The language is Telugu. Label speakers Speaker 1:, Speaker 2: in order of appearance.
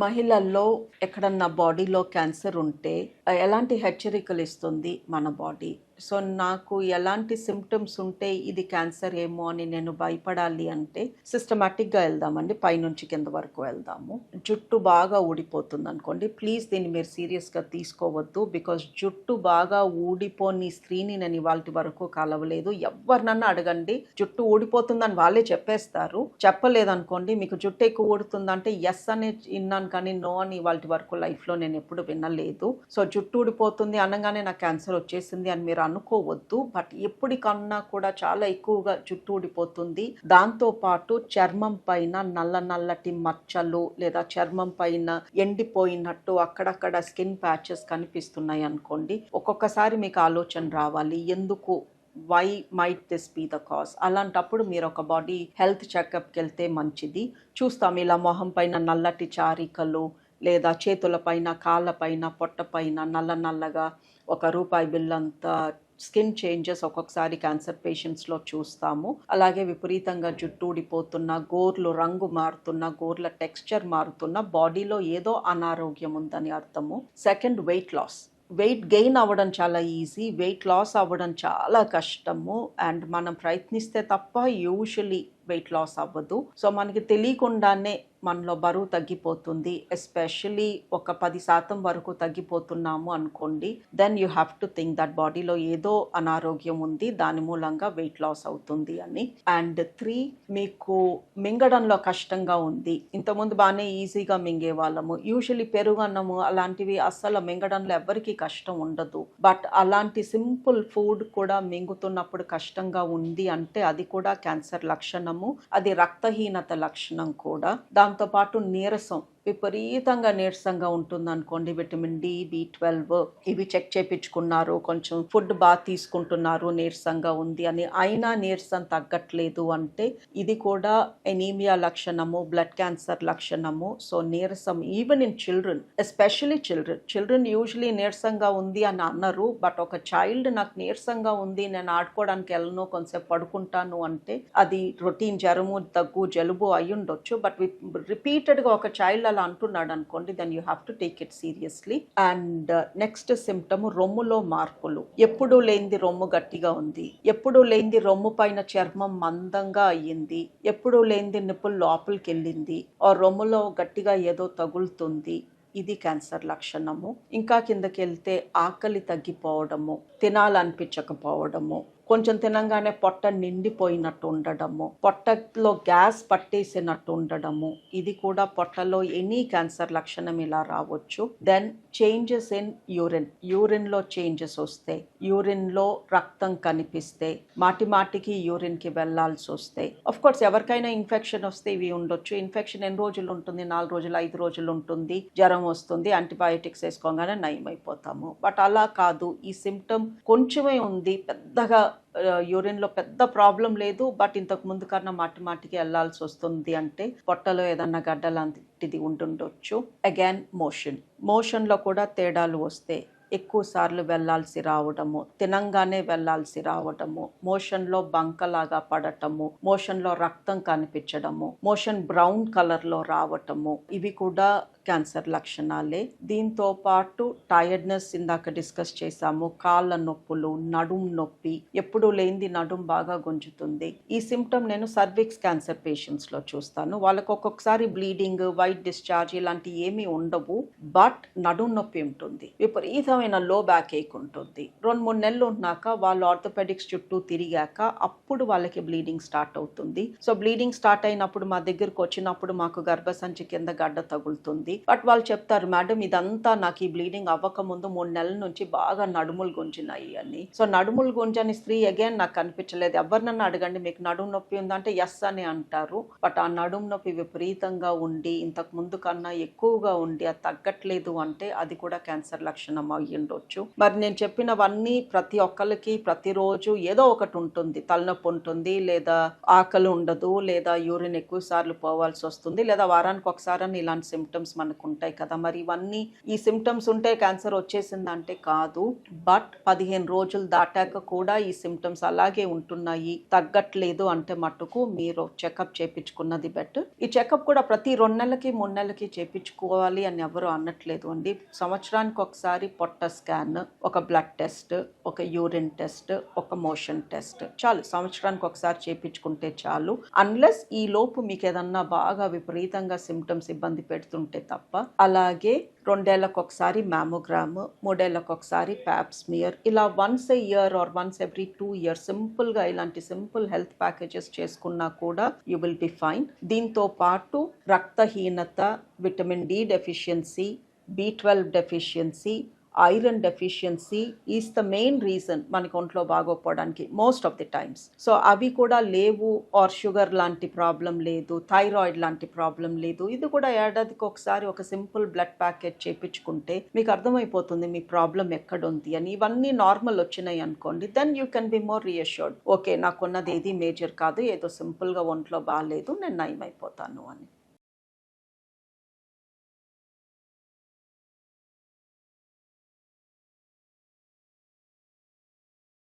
Speaker 1: మహిళల్లో ఎక్కడన్నా బాడీలో క్యాన్సర్ ఉంటే ఎలాంటి హెచ్చరికలు ఇస్తుంది మన బాడీ? సో నాకు ఎలాంటి సిమ్టమ్స్ ఉంటే ఇది క్యాన్సర్ ఏమో అని నేను భయపడాలి అంటే సిస్టమాటిక్గా వెళ్దామండి, పైనుంచి కింద వరకు వెళ్దాము. జుట్టు బాగా ఊడిపోతుంది అనుకోండి, ప్లీజ్ దీన్ని మీరు సీరియస్గా తీసుకోవద్దు. బికాజ్ జుట్టు బాగా ఊడిపోని స్త్రీని నేను ఇవాళ వరకు కలవలేదు. ఎవరినన్నా అడగండి, జుట్టు ఊడిపోతుందని వాళ్ళే చెప్పేస్తారు. చెప్పలేదనుకోండి, మీకు జుట్టు ఎక్కువ ఊడుతుందంటే ఎస్ అని విన్నాను కానీ నో అని ఇవాళ వరకు లైఫ్లో నేను ఎప్పుడు వినలేదు. సో జుట్టు ఊడిపోతుంది అనగానే నాకు క్యాన్సర్ వచ్చేసింది అని మీరు అనుకోవద్దు. బట్ ఎప్పటికన్నా కూడా చాలా ఎక్కువగా జుట్టు ఊడిపోతుంది. దాంతో పాటు చర్మం పైన నల్ల నల్లటి మచ్చలు లేదా చర్మం పైన ఎండిపోయినట్టు అక్కడక్కడ స్కిన్ ప్యాచెస్ కనిపిస్తున్నాయి అనుకోండి, ఒక్కొక్కసారి మీకు ఆలోచన రావాలి, ఎందుకు, why might this be the cause? అలాంటప్పుడు మీరు ఒక బాడీ హెల్త్ చెకప్కి వెళ్తే మంచిది. చూస్తాం ఇలా మొహం పైన నల్లటి చారికలు లేదా చేతుల పైన, కాళ్ళ పైన, పొట్ట పైన నల్ల నల్లగా ఒక రూపాయి బిల్లంతా స్కిన్ చేంజెస్ ఒక్కొక్కసారి క్యాన్సర్ పేషెంట్స్లో చూస్తాము. అలాగే విపరీతంగా జుట్టు ఊడిపోతున్న, గోర్లు రంగు మారుతున్న, గోర్ల టెక్స్చర్ మారుతున్న, బాడీలో ఏదో అనారోగ్యం ఉందని అర్థము. Second, weight loss. Weight gain అవ్వడం చాలా ఈజీ, వెయిట్ లాస్ అవ్వడం చాలా కష్టము. అండ్ మనం ప్రయత్నిస్తే తప్ప యూజువలీ వెయిట్ లాస్ అవ్వదు. సో మనకి తెలియకుండానే మనలో బరువు తగ్గిపోతుంది. ఎస్పెషలీ ఒక 10% వరకు తగ్గిపోతున్నాము అనుకోండి, then you have to think that బాడీలో ఏదో అనారోగ్యం ఉంది, దాని మూలంగా వెయిట్ లాస్ అవుతుంది అని. అండ్ 3, మీకు మింగడంలో కష్టంగా ఉంది. ఇంతకుముందు బాగానే ఈజీగా మింగేవాళ్ళము. యూజువలీ పెరుగన్నము అలాంటివి అస్సలు మింగడంలో ఎవ్వరికీ కష్టం ఉండదు. బట్ అలాంటి సింపుల్ ఫుడ్ కూడా మింగుతున్నప్పుడు కష్టంగా ఉంది అంటే అది కూడా క్యాన్సర్ లక్షణం. అది రక్తహీనత లక్షణం కూడా. దాంతోపాటు నీరసం, విపరీతంగా నీరసంగా ఉంటుంది అనుకోండి. విటమిన్ డి, B12 ఇవి చెక్ చేయించుకున్నారు, కొంచెం ఫుడ్ బాగా తీసుకుంటున్నారు, నీరసంగా ఉంది అని, అయినా నీరసం తగ్గట్లేదు అంటే ఇది కూడా ఎనీమియా లక్షణము, బ్లడ్ క్యాన్సర్ లక్షణము. సో నీరసం even in children, especially children usually నీరసంగా ఉంది అని అన్నారు. బట్ ఒక చైల్డ్ నాకు నీరసంగా ఉంది, నేను ఆడుకోవడానికి వెళ్ళను, కొంచెంసేపు పడుకుంటాను అంటే అది రొటీన్ జ్వరము, దగ్గు, జలుబు అయి ఉండొచ్చు. బట్ రిపీటెడ్గా ఒక చైల్డ్ అలా అంటున్నాడు అనుకోండి, then you have to take it seriously. And next symptom, రొమ్ములో మార్పులు. ఎప్పుడు లేనిది రొమ్ము గట్టిగా ఉంది, ఎప్పుడు లేనిది రొమ్ము పైన చర్మం మందంగా అయ్యింది, ఎప్పుడు లేనిది నిప్పులు లోపలికి వెళ్ళింది, ఆ రొమ్ములో గట్టిగా ఏదో తగులుతుంది, ఇది క్యాన్సర్ లక్షణము. ఇంకా కిందకి వెళ్తే ఆకలి తగ్గిపోవడము, తినాలనిపించకపోవడము, కొంచెం తినంగానే పొట్ట నిండిపోయినట్టు ఉండడము, పొట్టలో గ్యాస్ పట్టేసినట్టు ఉండడము, ఇది కూడా పొట్టలో ఎనీ క్యాన్సర్ లక్షణం ఇలా రావచ్చు. దెన్ చేంజెస్ ఇన్ యూరిన్లో చేంజెస్ వస్తే, యూరిన్లో రక్తం కనిపిస్తే, మాటికి యూరిన్కి వెళ్లాల్సి వస్తే, ఆఫ్ కోర్స్ ఎవరికైనా ఇన్ఫెక్షన్ వస్తే ఇవి ఉండొచ్చు. ఇన్ఫెక్షన్ ఎన్ని రోజులు ఉంటుంది? 4 రోజులు, 5 రోజులు ఉంటుంది. జ్వరం వస్తుంది, యాంటీబయాటిక్స్ వేసుకోగానే నయం అయిపోతాము. బట్ అలా కాదు, ఈ సిమ్టమ్ కొంచెమే ఉంది, పెద్దగా యూరిన్లో పెద్ద ప్రాబ్లం లేదు, బట్ ఇంతకు ముందు కన్నా మాటికి వెళ్లాల్సి వస్తుంది అంటే పొట్టలో ఏదన్నా గడ్డలాంటిది ఉంటుండొచ్చు. అగైన్ మోషన్లో కూడా తేడాలు వస్తే, ఎక్కువ సార్లు వెళ్లాల్సి రావడము, తినంగానే వెళ్లాల్సి రావడము, మోషన్లో బంకలాగా పడటము, మోషన్లో రక్తం కనిపించడము, మోషన్ బ్రౌన్ కలర్లో రావటము, ఇవి కూడా క్యాన్సర్ లక్షణాలే. దీంతో పాటు టైర్డ్నెస్ ఇందాక డిస్కస్ చేసాము, కాళ్ళ నొప్పులు, నడుం నొప్పి, ఎప్పుడు లేనిది నడుం బాగా గుంజుతుంది. ఈ సిమ్టమ్ నేను సర్విక్స్ క్యాన్సర్ పేషెంట్స్లో చూస్తాను. వాళ్ళకు ఒక్కొక్కసారి బ్లీడింగ్, వైట్ డిశ్చార్జ్ ఇలాంటి ఏమీ ఉండవు, బట్ నడుం నొప్పి ఉంటుంది, విపరీతమైన లో బ్యాక్ ఏక్ ఉంటుంది. 2-3 నెలలు ఉన్నాక వాళ్ళు ఆర్థోపెడిక్స్ చుట్టూ తిరిగాక అప్పుడు వాళ్ళకి బ్లీడింగ్ స్టార్ట్ అవుతుంది. సో బ్లీడింగ్ స్టార్ట్ అయినప్పుడు మా దగ్గరకు వచ్చినప్పుడు మాకు గర్భసంచి కింద గడ్డ తగులుతుంది. బట్ వాళ్ళు చెప్తారు, మేడం ఇదంతా నాకు ఈ బ్లీడింగ్ అవ్వక ముందు 3 నెలల నుంచి బాగా నడుములు గుంజినాయి అని. సో నడుములు గుంజని స్త్రీ అగైన్ నాకు కనిపించలేదు. ఎవరినన్నా అడగండి, మీకు నడుము నొప్పి ఉందంటే ఎస్ అని అంటారు. బట్ ఆ నడుము నొప్పి విపరీతంగా ఉండి, ఇంతకు ముందు కన్నా ఎక్కువగా ఉండి అది తగ్గట్లేదు అంటే అది కూడా క్యాన్సర్ లక్షణం అయ్యి ఉండొచ్చు. మరి నేను చెప్పినవన్నీ ప్రతి ఒక్కరికి ప్రతిరోజు ఏదో ఒకటి ఉంటుంది. తలనొప్పి ఉంటుంది, లేదా ఆకలి ఉండదు, లేదా యూరిన్ ఎక్కువ సార్లు పోవాల్సి వస్తుంది, లేదా వారానికి ఒకసారి ఇలాంటి సిమ్టమ్స్ మనకు ఉంటాయి కదా, మరి ఇవన్నీ ఈ సిమ్టమ్స్ ఉంటే క్యాన్సర్ వచ్చేసిందంటే కాదు. బట్ 15 రోజులు దాటాక కూడా ఈ సిమ్టమ్స్ అలాగే ఉంటున్నాయి, తగ్గట్లేదు అంటే మట్టుకు మీరు చెకప్ చేయించుకున్నది బెటర్. ఈ చెకప్ కూడా ప్రతి 2 నెలలకి 3 నెలలకి చేయించుకోవాలి అని ఎవరు అనట్లేదు అండి. సంవత్సరానికి ఒకసారి పొట్ట స్కాన్, ఒక బ్లడ్ టెస్ట్, ఒక యూరిన్ టెస్ట్, ఒక మోషన్ టెస్ట్ చాలు. సంవత్సరానికి ఒకసారి చేయించుకుంటే చాలు. అన్లెస్ ఈ లోపు మీకు ఏదన్నా బాగా విపరీతంగా సిమ్టమ్స్ ఇబ్బంది పెడుతుంటే తప్ప. అలాగే 2 ఏళ్లకు ఒకసారి మ్యామోగ్రామ్, 3 ఏళ్లకు ఒకసారి ప్యాప్ స్మియర్, ఇలా once a year are once every 2 years సింపుల్గా ఇలాంటి సింపుల్ హెల్త్ ప్యాకేజెస్ చేసుకున్నా కూడా యూ విల్ బి ఫైన్. దీంతో పాటు రక్తహీనత, vitamin D deficiency, B12 deficiency, iron deficiency is the main reason మనకి ఒంట్లో బాగోపోవడానికి most of the times. So అవి కూడా లేవు, ఆర్ షుగర్ లాంటి ప్రాబ్లం లేదు, థైరాయిడ్ లాంటి ప్రాబ్లం లేదు, ఇది కూడా ఏడాదికి ఒకసారి ఒక సింపుల్ బ్లడ్ ప్యాకేజ్ చేయించుకుంటే మీకు అర్థమైపోతుంది మీ ప్రాబ్లం ఎక్కడుంది అని. ఇవన్నీ నార్మల్ వచ్చినాయి అనుకోండి, then you can be more reassured. Okay, నాకున్నది ఏది మేజర్ కాదు, ఏదో సింపుల్గా ఒంట్లో బాగాలేదు, నేను నయమైపోతాను అని.